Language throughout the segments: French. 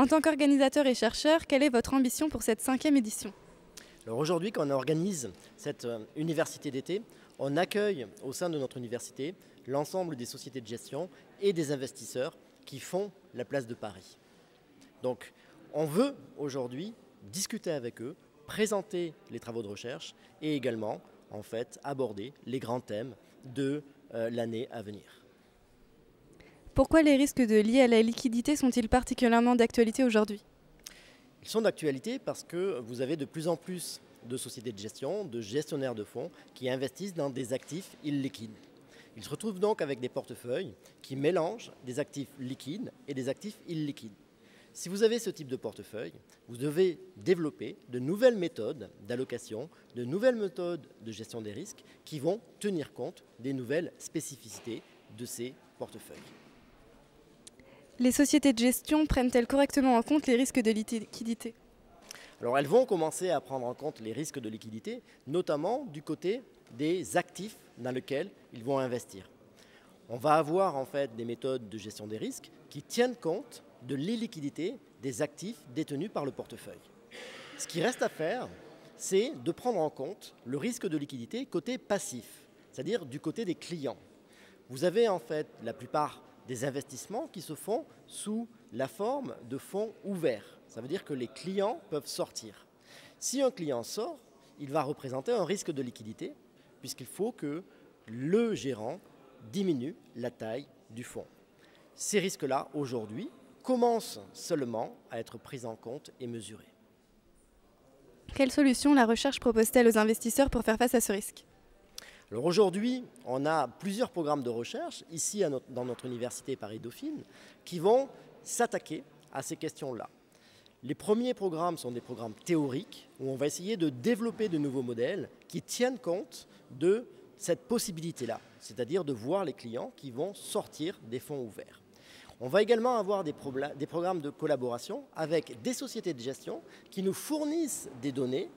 En tant qu'organisateur et chercheur, quelle est votre ambition pour cette 5e édition? Alors aujourd'hui, quand on organise cette université d'été, on accueille au sein de notre université l'ensemble des sociétés de gestion et des investisseurs qui font la place de Paris. Donc on veut aujourd'hui discuter avec eux, présenter les travaux de recherche et également en fait aborder les grands thèmes de l'année à venir. Pourquoi les risques liés à la liquidité sont-ils particulièrement d'actualité aujourd'hui? Ils sont d'actualité parce que vous avez de plus en plus de sociétés de gestion, de gestionnaires de fonds qui investissent dans des actifs illiquides. Ils se retrouvent donc avec des portefeuilles qui mélangent des actifs liquides et des actifs illiquides. Si vous avez ce type de portefeuille, vous devez développer de nouvelles méthodes d'allocation, de nouvelles méthodes de gestion des risques qui vont tenir compte des nouvelles spécificités de ces portefeuilles. Les sociétés de gestion prennent-elles correctement en compte les risques de liquidité? Alors elles vont commencer à prendre en compte les risques de liquidité, notamment du côté des actifs dans lesquels ils vont investir. On va avoir en fait des méthodes de gestion des risques qui tiennent compte de l'illiquidité des actifs détenus par le portefeuille. Ce qui reste à faire, c'est de prendre en compte le risque de liquidité côté passif, c'est-à-dire du côté des clients. Vous avez en fait la plupart des investissements qui se font sous la forme de fonds ouverts. Ça veut dire que les clients peuvent sortir. Si un client sort, il va représenter un risque de liquidité puisqu'il faut que le gérant diminue la taille du fonds. Ces risques-là, aujourd'hui, commencent seulement à être pris en compte et mesurés. Quelles solutions la recherche propose-t-elle aux investisseurs pour faire face à ce risque? Alors aujourd'hui, on a plusieurs programmes de recherche, ici dans notre université Paris-Dauphine, qui vont s'attaquer à ces questions-là. Les premiers programmes sont des programmes théoriques, où on va essayer de développer de nouveaux modèles qui tiennent compte de cette possibilité-là, c'est-à-dire de voir les clients qui vont sortir des fonds ouverts. On va également avoir des programmes de collaboration avec des sociétés de gestion qui nous fournissent des données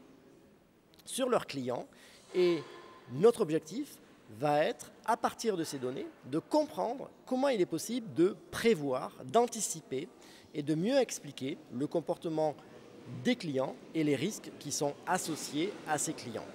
sur leurs clients et notre objectif va être, à partir de ces données, de comprendre comment il est possible de prévoir, d'anticiper et de mieux expliquer le comportement des clients et les risques qui sont associés à ces clients.